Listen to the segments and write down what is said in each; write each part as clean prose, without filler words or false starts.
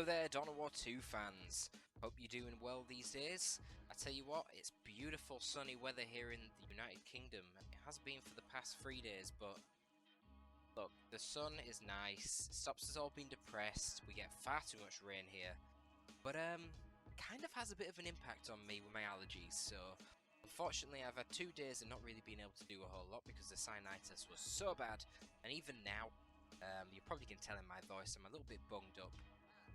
there, Dawn of War 2 fans. Hope you're doing well these days. I tell you what, it's beautiful sunny weather here in the United Kingdom. It has been for the past 3 days, but look, the sun is nice, stops us all being depressed, we get far too much rain here. But kind of has a bit of an impact on me with my allergies, so unfortunately I've had 2 days of not really being able to do a whole lot because the sinusitis was so bad, and even now, you probably can tell in my voice I'm a little bit bunged up.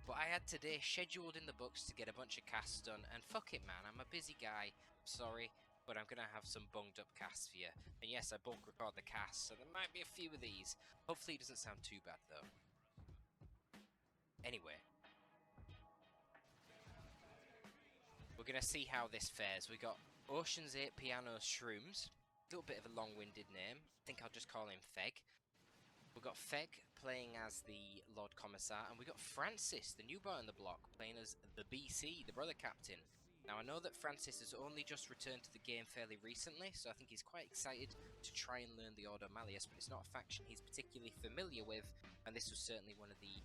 But I had today scheduled in the books to get a bunch of casts done, and fuck it man, I'm a busy guy, I'm sorry, but I'm gonna have some bunged up casts for you. And yes, I bulk record the casts, so there might be a few of these. Hopefully it doesn't sound too bad though. Anyway, we're gonna see how this fares. We got Ocean's 8 Piano Shrooms, a little bit of a long-winded name, I think I'll just call him Feg. We've got Feg playing as the Lord Commissar, and we got Francis, the new boy on the block, playing as the BC, the brother captain. Now I know that Francis has only just returned to the game fairly recently, so I think he's quite excited to try and learn the Order Malleus, but it's not a faction he's particularly familiar with, and this was certainly one of the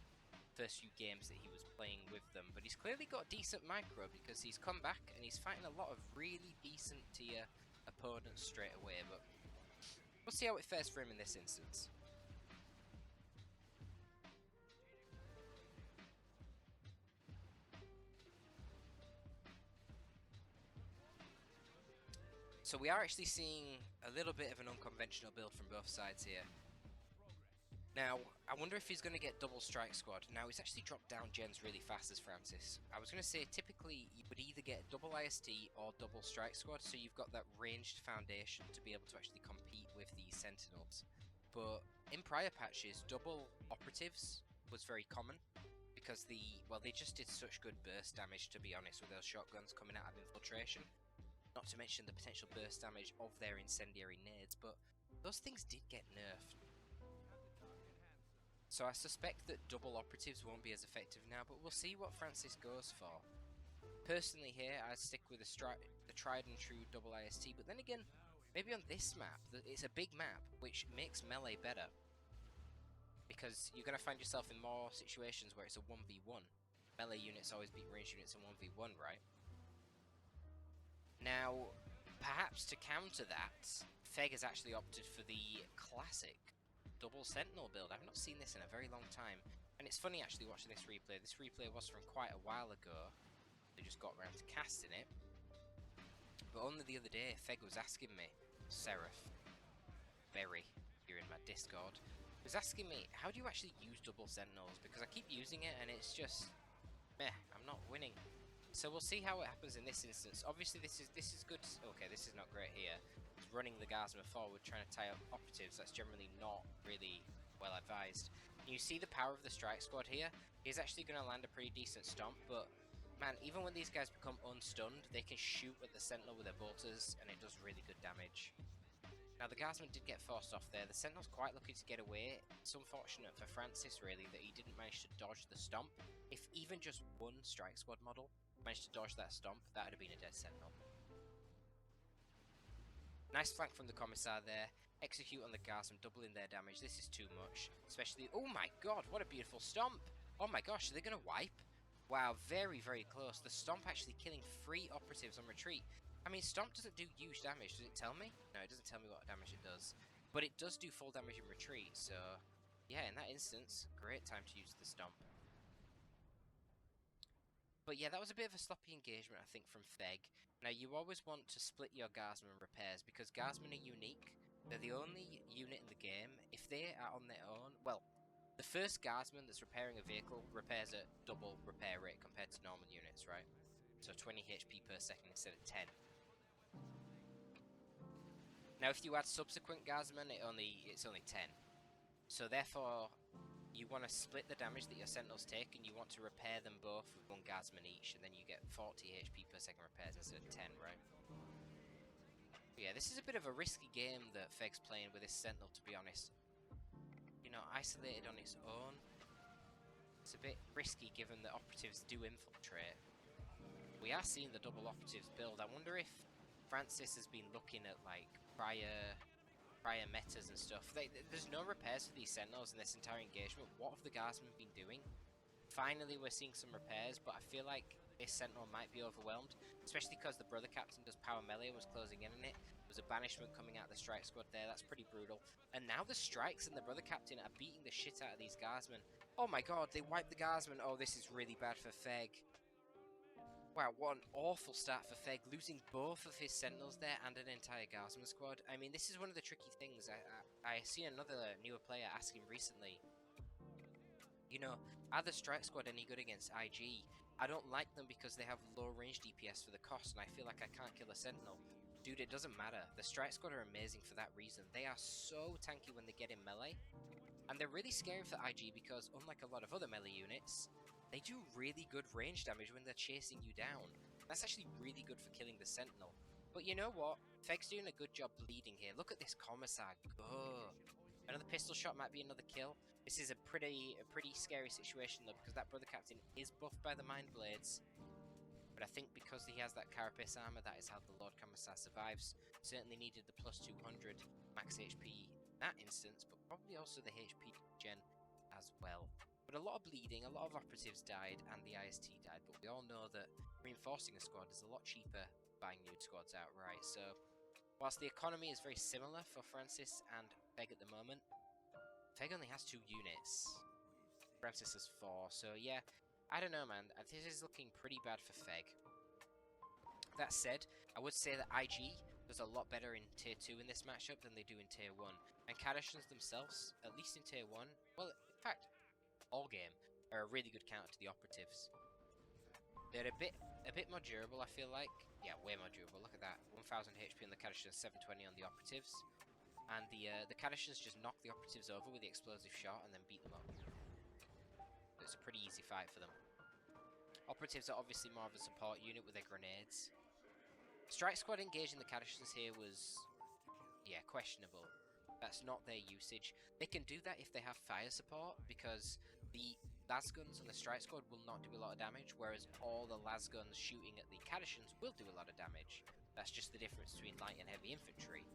first few games that he was playing with them. But he's clearly got a decent micro, because he's come back and he's fighting a lot of really decent tier opponents straight away, but we'll see how it fares for him in this instance. So we are actually seeing a little bit of an unconventional build from both sides here. Now, I wonder if he's going to get double strike squad. Now, he's actually dropped down gens really fast as Francis. I was going to say, typically, you would either get double IST or double strike squad, so you've got that ranged foundation to be able to actually compete with the Sentinels. But in prior patches, double operatives was very common, because they just did such good burst damage, to be honest, with those shotguns coming out of infiltration. Not to mention the potential burst damage of their incendiary nades, but those things did get nerfed. So I suspect that double operatives won't be as effective now, but we'll see what Francis goes for. Personally here, I stick with the tried and true double IST, but then again, maybe on this map, it's a big map, which makes melee better. Because you're going to find yourself in more situations where it's a 1v1. Melee units always beat ranged units in 1v1, right? Now, perhaps to counter that, Feg has actually opted for the classic double sentinel build. I've not seen this in a very long time, and it's funny actually watching this replay. This replay was from quite a while ago. They just got around to casting it, but only the other day Feg was asking me, Seraf, Berry, here in my Discord, was asking me, how do you actually use double sentinels? Because I keep using it and it's just meh, I'm not winning. So we'll see how it happens in this instance. Obviously this is good. Okay, this is not great here. He's running the Gazma forward, trying to tie up operatives. That's generally not really well advised. You see the power of the strike squad here. He's actually going to land a pretty decent stomp, but man, even when these guys become unstunned, they can shoot at the sentinel with their bolters, and it does really good damage. Now the Guardsman did get forced off there. The Sentinel's quite lucky to get away. It's unfortunate for Francis really that he didn't manage to dodge the stomp. If even just one strike squad model managed to dodge that stomp, that would have been a dead Sentinel. Nice flank from the Commissar there. Execute on the Guardsman, doubling their damage. This is too much. Especially, oh my god, what a beautiful stomp. Oh my gosh, are they going to wipe? Wow, very, very close. The stomp actually killing 3 operatives on retreat. I mean, stomp doesn't do huge damage, does it tell me? No, it doesn't tell me what damage it does. But it does do full damage in retreat, so yeah, in that instance, great time to use the stomp. But yeah, that was a bit of a sloppy engagement, I think, from Feg. Now, you always want to split your Guardsman repairs, because Guardsmen are unique. They're the only unit in the game, if they are on their own, well, the first Guardsman that's repairing a vehicle repairs at double repair rate compared to normal units, right? So 20 HP per second instead of 10. Now, if you add subsequent Guardsmen, it's only 10. So therefore, you want to split the damage that your Sentinels take, and you want to repair them both with 1 Guardsman each, and then you get 40 HP per second repairs instead of 10, right? But yeah, this is a bit of a risky game that Feg's playing with this Sentinel, to be honest. You know, isolated on its own, it's a bit risky given that operatives do infiltrate. We are seeing the double operatives build. I wonder if Francis has been looking at like prior metas and stuff. There's no repairs for these Sentinels in this entire engagement. What have the Guardsmen been doing? Finally, we're seeing some repairs, but I feel like this Sentinel might be overwhelmed, especially because the Brother Captain does power melee and was closing in on it. There was a banishment coming out of the Strike Squad there, that's pretty brutal. And now the Strikes and the Brother Captain are beating the shit out of these Guardsmen. Oh my god, they wiped the Guardsmen. Oh, this is really bad for Feg. Wow, what an awful start for Feg, losing both of his Sentinels there and an entire Guardsman squad. I mean, this is one of the tricky things. I seen another newer player asking recently, you know, are the Strike Squad any good against IG? I don't like them because they have low range DPS for the cost, and I feel like I can't kill a Sentinel. Dude, it doesn't matter. The Strike Squad are amazing for that reason. They are so tanky when they get in melee, and they're really scary for IG because, unlike a lot of other melee units, they do really good range damage when they're chasing you down. That's actually really good for killing the Sentinel. But you know what? Feg's doing a good job bleeding here. Look at this Commissar go. Another pistol shot might be another kill. This is a pretty scary situation though, because that Brother Captain is buffed by the Mind Blades. But I think because he has that Carapace armor, that is how the Lord Commissar survives. Certainly needed the plus 200 max HP in that instance, but probably also the HP gen as well. But a lot of bleeding, a lot of operatives died, and the IST died. But we all know that reinforcing a squad is a lot cheaper buying new squads outright. So, whilst the economy is very similar for Francis and Feg at the moment, Feg only has 2 units. Francis has 4. So yeah, I don't know, man. This is looking pretty bad for Feg. That said, I would say that IG does a lot better in Tier 2 in this matchup than they do in Tier 1. And Kadashans themselves, at least in Tier 1, well, in fact, all game, are a really good counter to the operatives. They're a bit more durable, I feel like. Yeah, way more durable. Look at that. 1000 HP on the Kadashans, 720 on the operatives. And the Kadashans just knock the operatives over with the explosive shot and then beat them up. It's a pretty easy fight for them. Operatives are obviously more of a support unit with their grenades. Strike Squad engaging the Kadashans here was, yeah, questionable. That's not their usage. They can do that if they have fire support, because the las guns on the Strike Squad will not do a lot of damage, whereas all the las guns shooting at the Kadashans will do a lot of damage. That's just the difference between light and heavy infantry.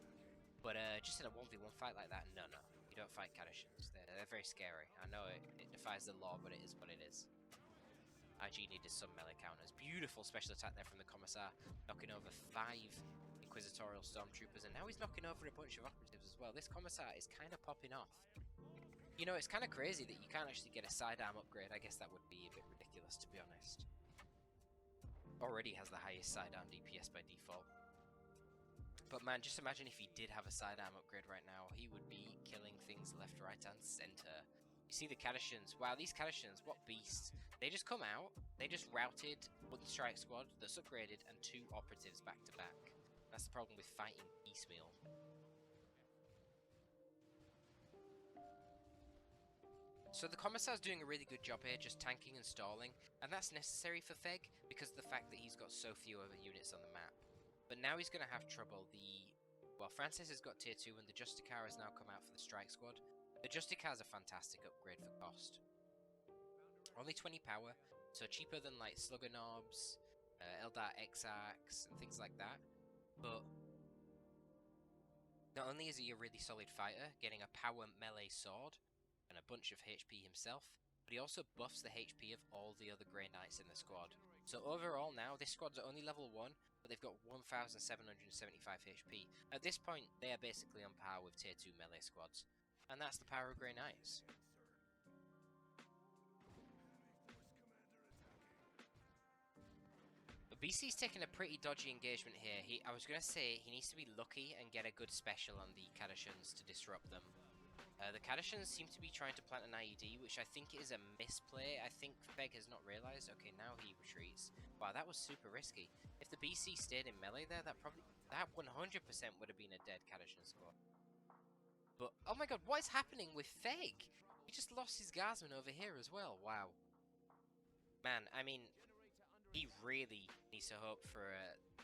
But just in a 1v1 fight like that, no, you don't fight Kadashans. They're very scary. I know it defies the law, but it is what it is. IG needed some melee counters. Beautiful special attack there from the Commissar, knocking over 5 Inquisitorial Stormtroopers, and now he's knocking over a bunch of operatives as well. This Commissar is kind of popping off. You know, it's kind of crazy that you can't actually get a sidearm upgrade. I guess that would be a bit ridiculous, to be honest. Already has the highest sidearm DPS by default. But man, just imagine if he did have a sidearm upgrade right now. He would be killing things left, right, and center. You see the Kadashans. Wow, these Kadashans, what beasts. They just come out, they just routed one Strike Squad that's upgraded and 2 operatives back to back. That's the problem with fighting piecemeal. So the Commissar's doing a really good job here, just tanking and stalling, and that's necessary for Feg because of the fact that he's got so few other units on the map. But now he's going to have trouble. Well, Francis has got Tier 2 and the Justicar has now come out for the Strike Squad. The Justicar is a fantastic upgrade for cost. Only 20 power, so cheaper than like Slugger Knobs, Eldar Exarchs, and things like that. But not only is he a really solid fighter, getting a power melee sword and a bunch of HP himself, but he also buffs the HP of all the other Grey Knights in the squad. So overall now, this squad's only level 1, but they've got 1775 HP. At this point, they are basically on par with Tier 2 melee squads. And that's the power of Grey Knights. But BC's taking a pretty dodgy engagement here. I was going to say, he needs to be lucky and get a good special on the Kadashans to disrupt them. The Kadashans seem to be trying to plant an IED, which I think is a misplay. I think Feg has not realised. Okay, now he retreats. Wow, that was super risky. If the BC stayed in melee there, that 100% would have been a dead Kadashan squad. But, oh my god, what is happening with Feg? He just lost his Guardsman over here as well. Wow. Man, I mean, he really needs to hope for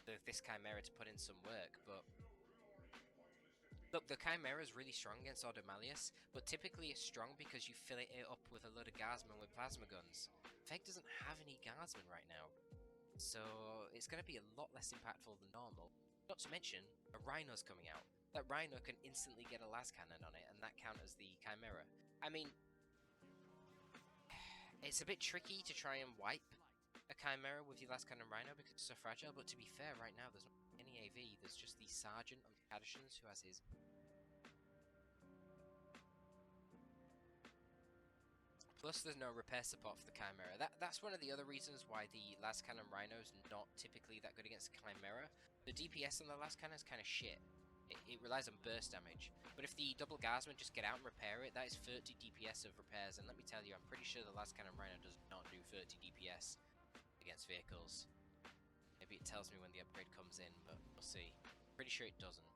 this Chimera to put in some work, but... Look, the Chimera is really strong against Order Malleus, but typically it's strong because you fill it up with a load of Guardsmen with plasma guns. Feg doesn't have any Guardsmen right now, so it's going to be a lot less impactful than normal. Not to mention, a Rhino's coming out. That Rhino can instantly get a las cannon on it, and that counters the Chimera. I mean, It's a bit tricky to try and wipe a Chimera with your last cannon Rhino because it's so fragile, but to be fair, right now there's not any AV, there's just the Sergeant on the Cadishans who has his. Plus there's no repair support for the Chimera. That's one of the other reasons why the last cannon Rhino is not typically that good against the Chimera. The DPS on the last cannon is kind of shit. It relies on burst damage. But if the double guardsmen just get out and repair it, that is 30 DPS of repairs. And let me tell you, I'm pretty sure the last cannon Rhino does not do 30 DPS against vehicles. Maybe it tells me when the upgrade comes in, but we'll see. Pretty sure it doesn't.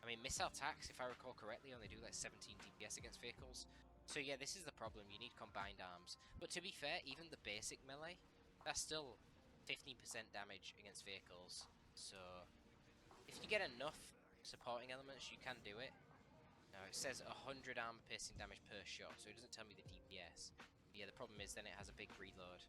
I mean, missile attacks, if I recall correctly, only do like 17 DPS against vehicles. So yeah, this is the problem, you need combined arms. But to be fair, even the basic melee, that's still 15% damage against vehicles. So if you get enough supporting elements, you can do it. Now it says 100 armor piercing damage per shot, so it doesn't tell me the DPS. But yeah, the problem is then it has a big reload.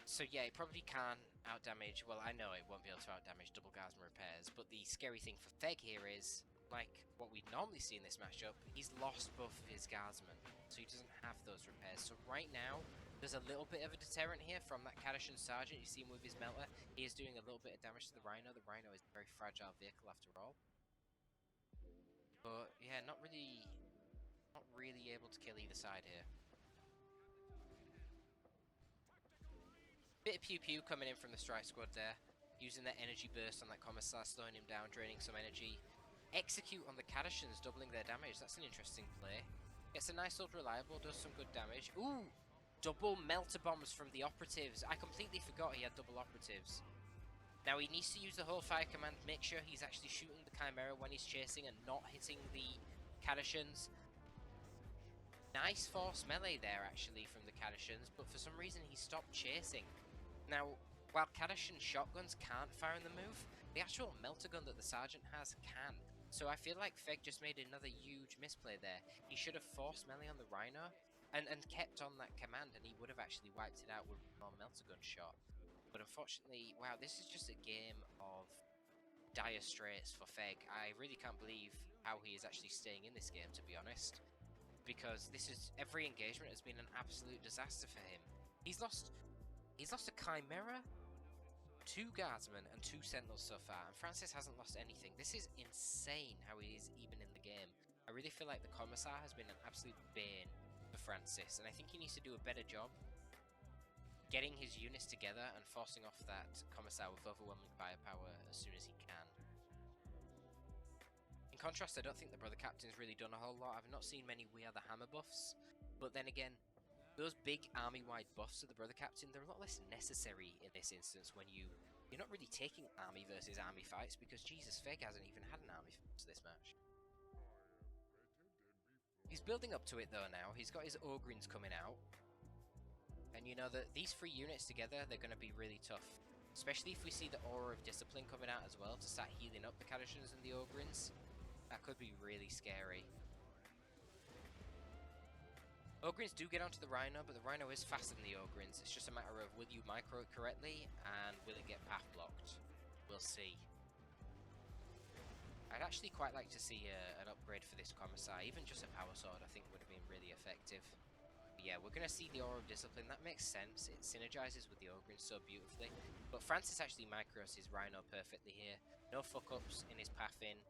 So yeah, it probably can outdamage. Well, I know it won't be able to outdamage double guardsman repairs, but the scary thing for Feg here is, like what we'd normally see in this matchup, he's lost both of his guardsmen, so he doesn't have those repairs. So right now, there's a little bit of a deterrent here from that Cadishan Sergeant. You see him with his melter. He is doing a little bit of damage to the Rhino. The Rhino is a very fragile vehicle after all. But yeah, not really able to kill either side here. Bit of pew pew coming in from the strike squad there, using that energy burst on that Commissar, slowing him down, draining some energy. Execute on the Cadishans, doubling their damage. That's an interesting play. Gets a nice old reliable, does some good damage. Ooh! Double melter bombs from the operatives. I completely forgot he had double operatives. Now he needs to use the whole fire command, make sure he's actually shooting the Chimera when he's chasing and not hitting the Cadishans. Nice force melee there actually from the Cadishans, but for some reason he stopped chasing. Now, while Cadishan shotguns can't fire in the move, the actual melter gun that the Sergeant has can. So I feel like Feg just made another huge misplay there. He should have forced melee on the Rhino and kept on that command, and he would have actually wiped it out with more melter gun shot. But unfortunately, wow, this is just a game of dire straits for Feg. I really can't believe how he is actually staying in this game, to be honest. Because this is, every engagement has been an absolute disaster for him. He's lost a Chimera, 2 guardsmen, and 2 sentinels so far, and Francis hasn't lost anything. This is insane how he is even in the game. I really feel like the Commissar has been an absolute bane for Francis, and I think he needs to do a better job getting his units together and forcing off that Commissar with overwhelming firepower as soon as he can. In contrast, I don't think the Brother Captain's really done a whole lot. I've not seen many We Are the Hammer buffs, but then again, those big army-wide buffs of the Brother Captain, they're a lot less necessary in this instance when you're not really taking army versus army fights, because Jesus, Feg hasn't even had an army for this match. He's building up to it though now. He's got his Ogrins coming out. And you know that these 3 units together, they're going to be really tough. Especially if we see the Aura of Discipline coming out as well to start healing up the Cadishans and the Ogrins. That could be really scary. Ogrins do get onto the Rhino, but the Rhino is faster than the Ogrins. It's just a matter of will you micro it correctly, and will it get path blocked? We'll see. I'd actually quite like to see an upgrade for this Commissar. Even just a Power Sword I think would have been really effective. But yeah, we're going to see the Aura of Discipline. That makes sense. It synergizes with the Ogrins so beautifully. But Francis actually micros his Rhino perfectly here. No fuck-ups in his path in,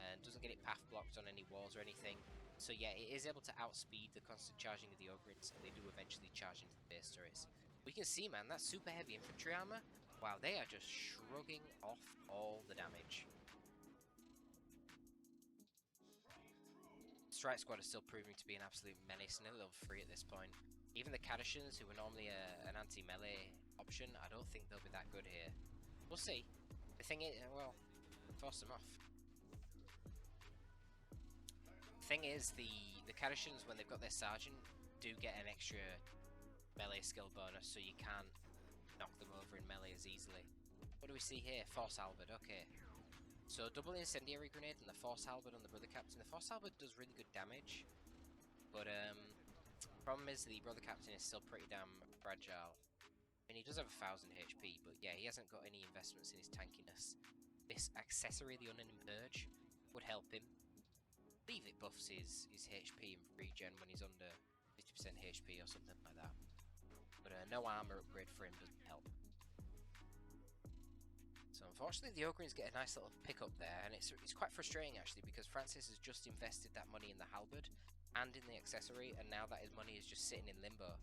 and doesn't get it path blocked on any walls or anything. So yeah, it is able to outspeed the constant charging of the Ogrins, and they do eventually charge into the base turrets. We can see, man, that super heavy infantry armor, wow, they are just shrugging off all the damage. Strike Squad is still proving to be an absolute menace, and they're level 3 at this point. Even the Cadishans, who are normally an anti-melee option, I don't think they'll be that good here. We'll see. The thing is, well, force them off. Thing is, the Cadishans, when they've got their Sergeant, do get an extra melee skill bonus, so you can't knock them over in melee as easily. What do we see here? Force Halberd, okay. So double incendiary grenade and the Force Halberd on the Brother Captain. The Force Halberd does really good damage, but problem is the Brother Captain is still pretty damn fragile. I mean, he does have 1000 HP, but yeah, he hasn't got any investments in his tankiness. This accessory, the Unending Purge, would help him. I believe it buffs his HP and regen when he's under 50% HP or something like that. But no armor upgrade for him doesn't help. So unfortunately the Ogrin's get a nice little pickup there, and it's quite frustrating actually, because Francis has just invested that money in the halberd and in the accessory, and now that his money is just sitting in limbo.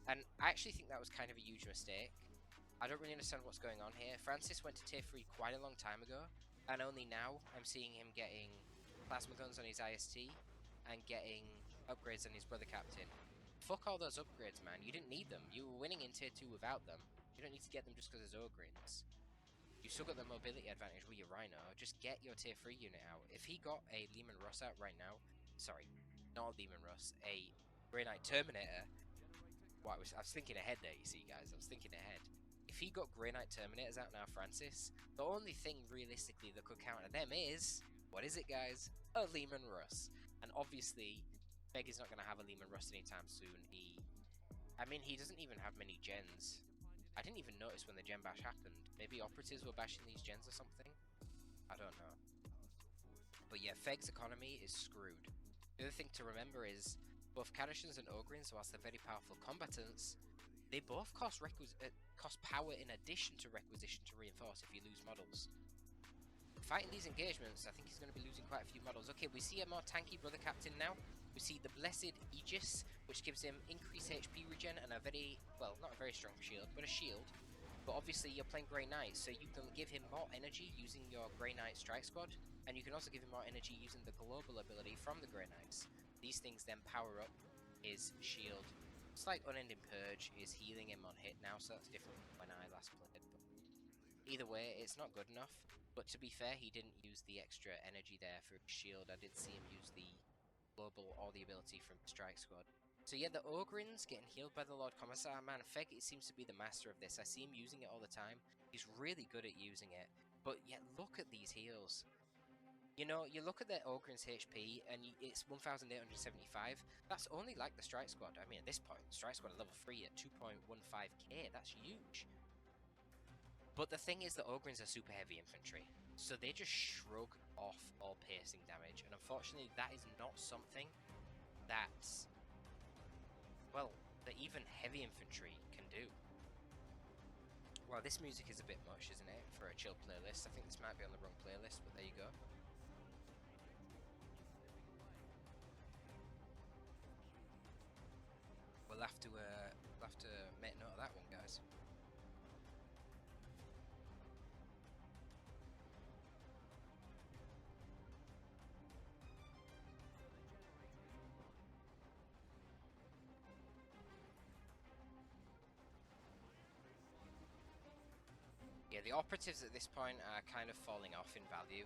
And I actually think that was kind of a huge mistake. I don't really understand what's going on here. Francis went to tier 3 quite a long time ago, and only now I'm seeing him getting plasma guns on his IST and getting upgrades on his brother captain. Fuck all those upgrades, man. You didn't need them. You were winning in tier 2 without them. You don't need to get them just because there's Ogrins. You still got the mobility advantage with your Rhino. Just get your tier 3 unit out. If he got a Lehman Russ out right now, sorry, not a Lehman Russ, a Grey Knight Terminator. Well, I was thinking ahead there, you see, guys. I was thinking ahead. If he got Grey Knight Terminators out now, Francis, the only thing realistically that could counter them is, what is it, guys? A Lehman Russ. And obviously, Meg is not going to have a Lehman Russ anytime soon. I mean, he doesn't even have many gens. I didn't even notice when the gen bash happened. Maybe operatives were bashing these gens or something? I don't know. But yeah, Feg's economy is screwed. The other thing to remember is, both Kadishans and Ogrins, whilst they're very powerful combatants, they both cost power in addition to requisition to reinforce if you lose models. Fighting these engagements, I think he's going to be losing quite a few models. Okay, we see a more tanky brother captain now. We see the Blessed Aegis, which gives him increased HP regen and a very, well, not a very strong shield, but a shield. But obviously you're playing Grey Knight, so you can give him more energy using your Grey Knight Strike Squad, and you can also give him more energy using the global ability from the Grey Knights. These things then power up his shield. It's like Unending Purge is healing him on hit now, so that's different from when I last played. But either way, it's not good enough. But to be fair, he didn't use the extra energy there for his shield. I did see him use the global or the ability from Strike Squad. So yeah, the Ogrin's getting healed by the Lord Commissar. Man, Feg, it seems to be the master of this. I see him using it all the time. He's really good at using it. But yet, look at these heals. You know, you look at the Ogrin's HP, and it's 1,875. That's only like the Strike Squad. I mean, at this point, the Strike Squad are level 3 at 2.15k. That's huge. But the thing is that Ogrin's are super heavy infantry, so they just shrug off all piercing damage, and unfortunately that is not something that, well, that even heavy infantry can do. Well, this music is a bit much, isn't it, for a chill playlist? I think this might be on the wrong playlist, but there you go. We'll have to make note of that one, guys. Yeah, the operatives at this point are kind of falling off in value.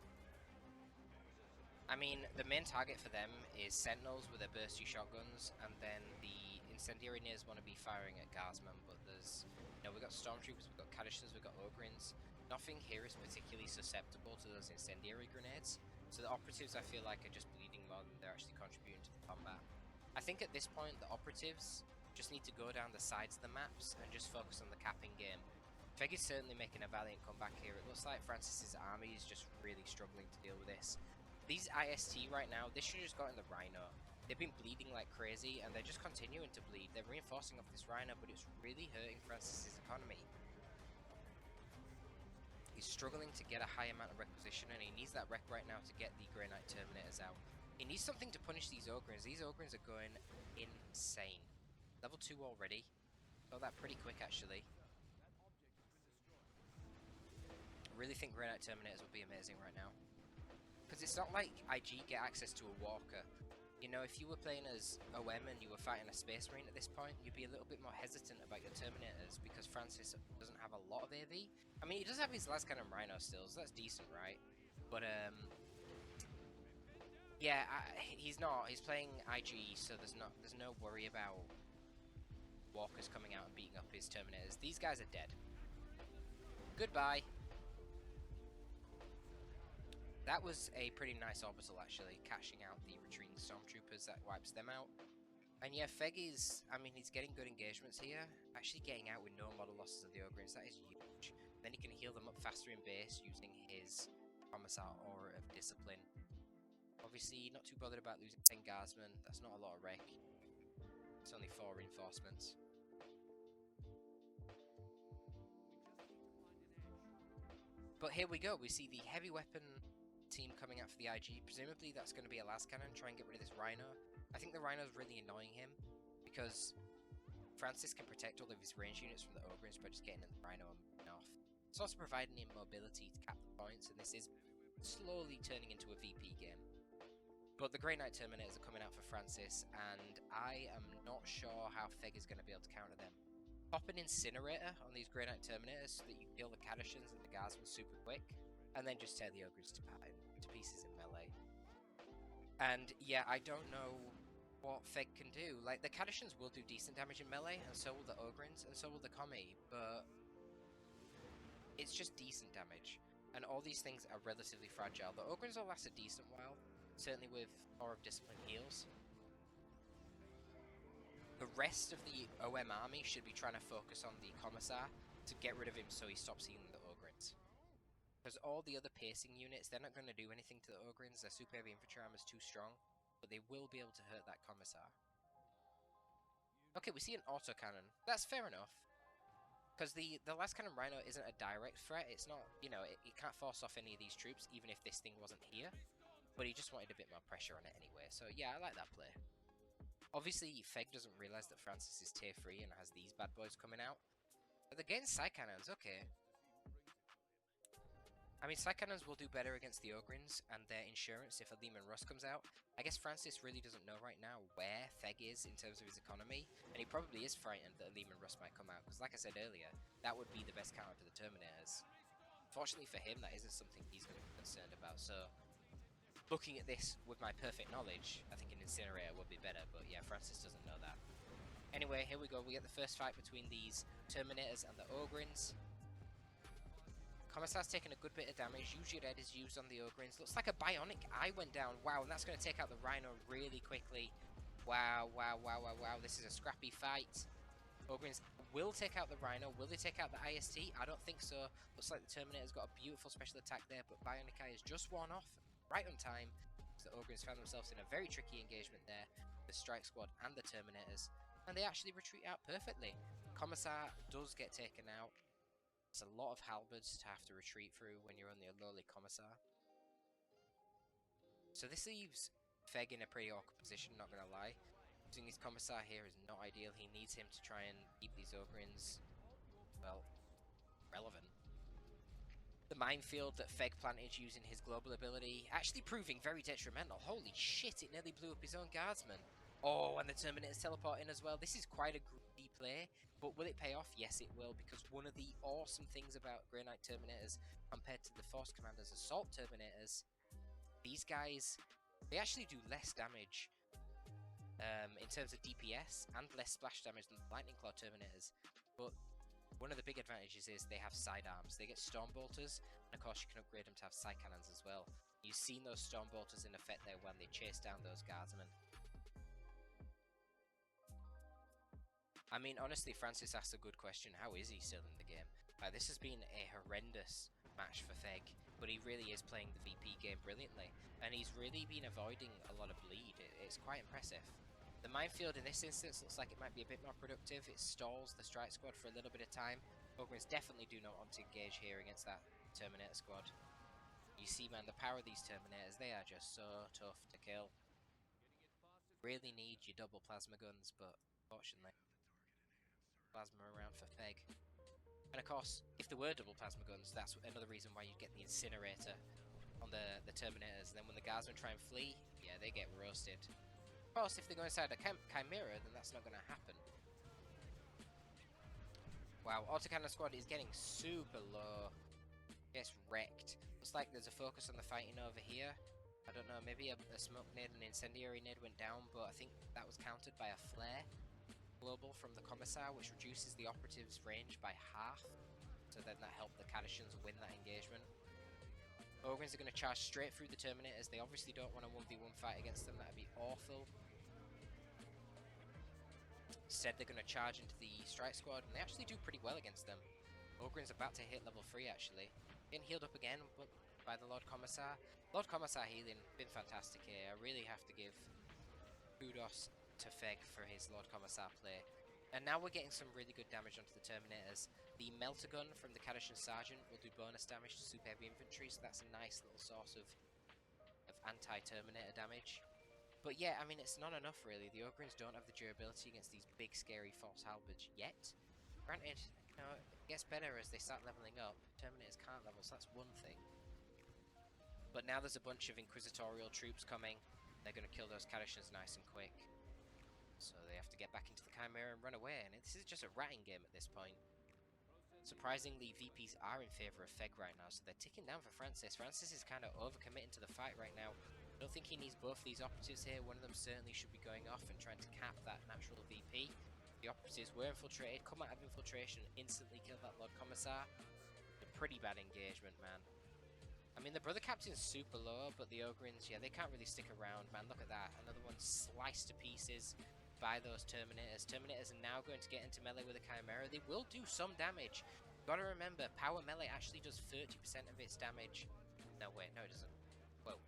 I mean, the main target for them is Sentinels with their bursty shotguns, and then the Incendiary Nears want to be firing at Guardsmen, but there's, you know, we've got Stormtroopers, we've got Kadishans, we've got Ogrins. Nothing here is particularly susceptible to those Incendiary Grenades, so the operatives, I feel like, are just bleeding more than they're actually contributing to the combat. I think at this point, the operatives just need to go down the sides of the maps and just focus on the capping game. Feg is certainly making a valiant comeback here. It looks like Francis's army is just really struggling to deal with this. These IST right now, they should have just gotten the Rhino. They've been bleeding like crazy, and they're just continuing to bleed. They're reinforcing off this Rhino, but it's really hurting Francis's economy. He's struggling to get a high amount of requisition, and he needs that rec right now to get the Grey Knight Terminators out. He needs something to punish these Ogrins. These Ogrins are going insane. Level 2 already. Got that pretty quick, actually. Really think Grey Knight Terminators would be amazing right now, because it's not like IG get access to a walker. You know, if you were playing as OM and you were fighting a Space Marine at this point, you'd be a little bit more hesitant about your Terminators, because Francis doesn't have a lot of AV. I mean, he does have his last cannon Rhino still, so that's decent, right? But yeah, he's not. He's playing IG, so there's no worry about walkers coming out and beating up his Terminators. These guys are dead. Goodbye. That was a pretty nice orbital, actually, catching out the retreating Stormtroopers. That wipes them out. And yeah, Feg is, I mean, he's getting good engagements here. Actually getting out with no model losses of the Ogrins, that is huge. Then he can heal them up faster in base using his Commissar Aura of Discipline. Obviously, not too bothered about losing 10 Guardsmen. That's not a lot of wreck. It's only 4 reinforcements. But here we go, we see the heavy weapon team coming out for the IG. Presumably that's going to be a last cannon, try and get rid of this Rhino. I think the Rhino's really annoying him, because Francis can protect all of his range units from the Ogrins by just getting the Rhino and moving off. It's also providing him mobility to cap the points, and this is slowly turning into a VP game. But the Grey Knight Terminators are coming out for Francis, and I am not sure how Feg is going to be able to counter them. Pop an Incinerator on these Grey Knight Terminators so that you kill the Cadishans and the Guardsmen super quick, and then just tear the Ogrins to pieces in melee. And yeah, I don't know what Feg can do. Like, the Cadishans will do decent damage in melee, and so will the Ogrins, and so will the Commi, but it's just decent damage. And all these things are relatively fragile. The Ogrins will last a decent while, certainly with Aura of Discipline heals. The rest of the OM army should be trying to focus on the Commissar to get rid of him so he stops healing the Ogrins. Because all the other pacing units, they're not going to do anything to the Ogrins. Their super heavy infantry armor is too strong, but they will be able to hurt that Commissar. Okay, we see an autocannon. That's fair enough. Because the last cannon Rhino isn't a direct threat. It's not, you know, it can't force off any of these troops, even if this thing wasn't here. But he just wanted a bit more pressure on it anyway. So yeah, I like that play. Obviously, Feg doesn't realise that Francis is tier 3 and has these bad boys coming out. But they're getting side cannons, okay. I mean, side cannons will do better against the Ogrins and their insurance if a Lehman Russ comes out. I guess Francis really doesn't know right now where Feg is in terms of his economy, and he probably is frightened that a Lehman Russ might come out, because like I said earlier, that would be the best counter to the Terminators. Fortunately for him, that isn't something he's going to be concerned about, so looking at this with my perfect knowledge, I think an Incinerator would be better, but yeah, Francis doesn't know that. Anyway, here we go, we get the first fight between these Terminators and the Ogrins. Commissar's taking a good bit of damage. Usually red is used on the Ogrins. Looks like a bionic eye went down. Wow, and that's going to take out the Rhino really quickly. Wow, wow, wow, wow, wow. This is a scrappy fight. Ogrins will take out the Rhino. Will they take out the IST? I don't think so. Looks like the Terminator's got a beautiful special attack there, but bionic eye is just worn off right on time. So the Ogrins found themselves in a very tricky engagement there. The Strike Squad and the Terminators. And they actually retreat out perfectly. Commissar does get taken out. It's a lot of halberds to have to retreat through when you're only a lowly Commissar. So this leaves Feg in a pretty awkward position, not gonna lie. Using his Commissar here is not ideal. He needs him to try and keep these Ogrins, well, relevant. The minefield that Feg planted using his global ability actually proving very detrimental. Holy shit, it nearly blew up his own guardsman. Oh, and the Terminators teleport in as well. This is quite a greedy play, but will it pay off? Yes, it will, because one of the awesome things about Grey Knight Terminators compared to the Force Commander's Assault Terminators, these guys, they actually do less damage in terms of DPS and less splash damage than the Lightning Claw Terminators. But one of the big advantages is they have sidearms. They get Stormbolters, and of course you can upgrade them to have side cannons as well. You've seen those Stormbolters in effect there when they chase down those guardsmen. I mean, honestly, Francis asked a good question. How is he still in the game? This has been a horrendous match for Feg, but he really is playing the VP game brilliantly, and he's really been avoiding a lot of bleed. It's quite impressive. The minefield in this instance looks like it might be a bit more productive. It stalls the Strike Squad for a little bit of time. Ogrins definitely do not want to engage here against that Terminator squad. You see, man, the power of these Terminators, they are just so tough to kill. Really need your double plasma guns, but fortunately, plasma around for Feg. And of course, if there were double plasma guns, that's another reason why you'd get the Incinerator on the Terminators. And then when the Guardsmen try and flee, yeah, they get roasted. Of course, if they go inside a Chimera, then that's not going to happen. Wow, Autocannon Squad is getting super low. Gets wrecked. Looks like there's a focus on the fighting over here. I don't know, maybe a smoke nade and incendiary nade went down, but I think that was countered by a flare global from the Commissar, which reduces the operative's range by half. So then that helped the Cadishans win that engagement. Ogrins are going to charge straight through the Terminators. They obviously don't want a 1v1 fight against them. That'd be awful. Instead, they're going to charge into the Strike Squad, and they actually do pretty well against them. Ogrin's about to hit level 3, actually. Getting healed up again by the Lord Commissar. Lord Commissar healing, been fantastic here. I really have to give kudos to Feg for his Lord Commissar play. And now we're getting some really good damage onto the Terminators. The Melter Gun from the Kadashan Sergeant will do bonus damage to super heavy infantry, so that's a nice little source of anti-Terminator damage. But yeah, I mean, it's not enough really. The Ogrins don't have the durability against these big, scary Force Halberds yet. Granted, you know, it gets better as they start leveling up. Terminators can't level, so that's one thing. But now there's a bunch of Inquisitorial troops coming. They're going to kill those Kadashans nice and quick. So they have to get back into the Chimera and run away. And this is just a ratting game at this point. Surprisingly, VPs are in favour of Feg right now, so they're ticking down for Francis. Francis is kind of overcommitting to the fight right now. I don't think he needs both these operatives here. One of them certainly should be going off and trying to cap that natural VP. The operatives were infiltrated, come out of infiltration, instantly kill that Lord Commissar. A pretty bad engagement, man. I mean, the Brother Captain's super low, but the Ogrins, yeah, they can't really stick around, man. Look at that. Another one sliced to pieces by those Terminators. Terminators are now going to get into melee with a Chimera. They will do some damage. Gotta remember, power melee actually does 30% of its damage. No, wait, no it doesn't. Whoa.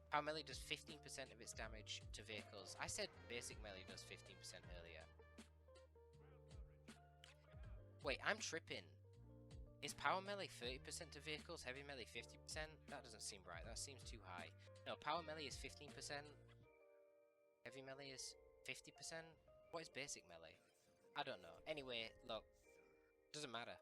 Power melee does 15% of its damage to vehicles. I said basic melee does 15% earlier. Wait, I'm tripping. Is power melee 30% to vehicles, heavy melee 50%? That doesn't seem right, that seems too high. No, power melee is 15%. Heavy melee is 50%? What is basic melee? I don't know. Anyway, look, doesn't matter.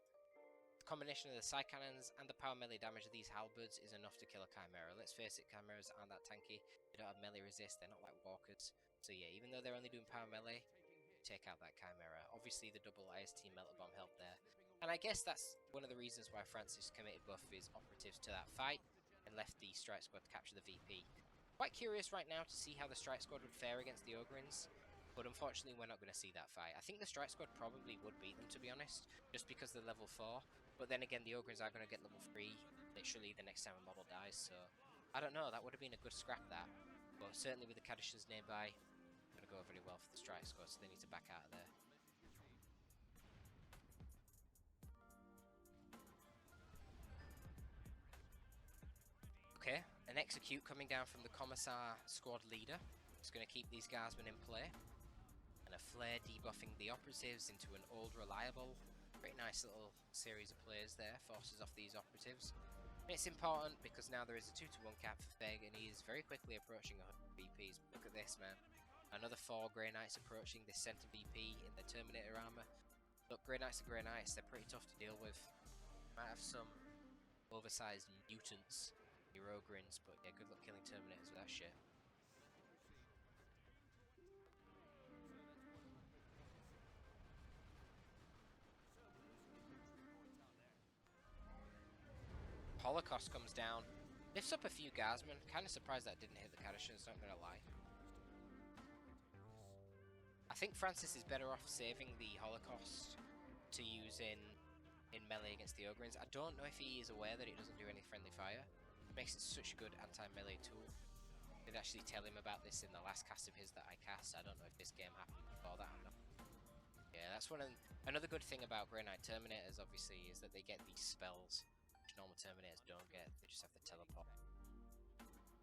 The combination of the side cannons and the power melee damage of these halberds is enough to kill a Chimera. Let's face it, Chimeras aren't that tanky. They don't have melee resist, they're not like walkers. So yeah, even though they're only doing power melee, take out that Chimera. Obviously the double IST Melter Bomb helped there. And I guess that's one of the reasons why Francis committed both of his operatives to that fight and left the strike squad to capture the VP. Quite curious right now to see how the strike squad would fare against the Ogrins, but unfortunately we're not going to see that fight. I think the strike squad probably would beat them, to be honest, just because they're level 4, but then again the Ogrins are going to get level 3 literally the next time a model dies, so I don't know, that would have been a good scrap, that, but certainly with the Kadashans nearby, it's going to go very well for the strike squad, so they need to back out of there. Okay, an execute coming down from the Commissar squad leader. It's going to keep these guardsmen in play. And a flare debuffing the operatives into an old reliable. Pretty nice little series of plays there, forces off these operatives. And it's important because now there is a 2-to-1 cap for Feg and he is very quickly approaching 100 VPs. Look at this, man. Another 4 Grey Knights approaching this center VP in the Terminator armor. Look, Grey Knights are Grey Knights, they're pretty tough to deal with. Might have some oversized mutants, your Ogrins, but yeah, good luck killing Terminators with that shit. Holocaust comes down, lifts up a few guardsmen. Kind of surprised that didn't hit the Kadashans, not gonna lie. I think Francis is better off saving the Holocaust to use in melee against the Ogrins. I don't know if he is aware that it doesn't do any friendly fire. It makes it such a good anti-melee tool. I did actually tell him about this in the last cast of his that I cast. I don't know if this game happened before that or not. Yeah, that's another good thing about Grey Knight Terminators, obviously, is that they get these spells which normal Terminators don't get. They just have the teleport.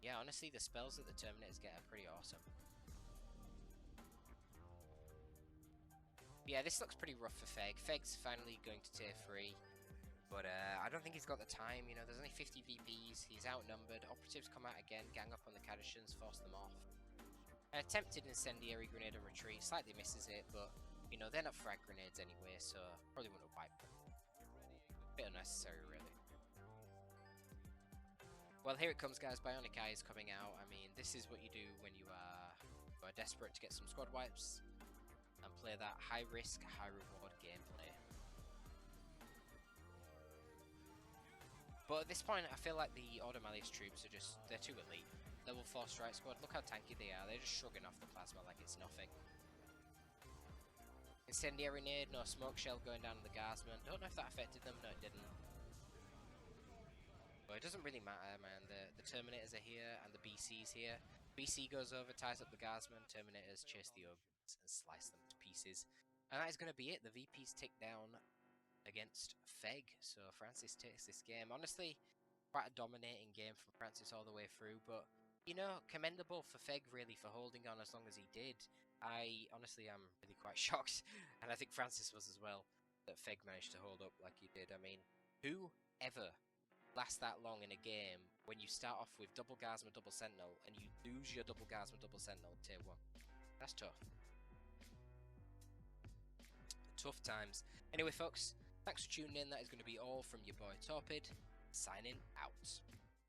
Yeah, honestly, the spells that the Terminators get are pretty awesome. Yeah, this looks pretty rough for Feg. Feg's finally going to tier 3, but I don't think he's got the time. You know, there's only 50 VPs, he's outnumbered. Operatives come out again, gang up on the Kadashans, force them off. An attempted incendiary grenade and retreat, slightly misses it, but you know, they're not frag grenades anyway, so probably wouldn't have wiped them. Bit unnecessary, really. Well, here it comes, guys. Bionic Eye is coming out. I mean, this is what you do when you are desperate to get some squad wipes and play that high-risk, high-reward gameplay. But at this point, I feel like the Order Malleus troops are they're too elite. Level 4 strike squad, look how tanky they are. They're just shrugging off the plasma like it's nothing. Incendiary nade, no smoke shell going down on the guardsmen. Don't know if that affected them, no it didn't. But it doesn't really matter, man. The Terminators are here and the BC's here. BC goes over, ties up the guardsmen. Terminators chase the Ogrins and slice them to pieces. And that is going to be it. The VP's tick down against Feg. So Francis takes this game. Honestly, quite a dominating game from Francis all the way through. But you know, commendable for Feg, really, for holding on as long as he did. I honestly am really quite shocked, and I think Francis was as well, that Feg managed to hold up like he did. I mean, who ever lasts that long in a game when you start off with double Guardsman, double Sentinel, and you lose your double Guardsman, double Sentinel tier 1? That's tough. Tough times. Anyway, folks, thanks for tuning in. That is going to be all from your boy Torpid, signing out.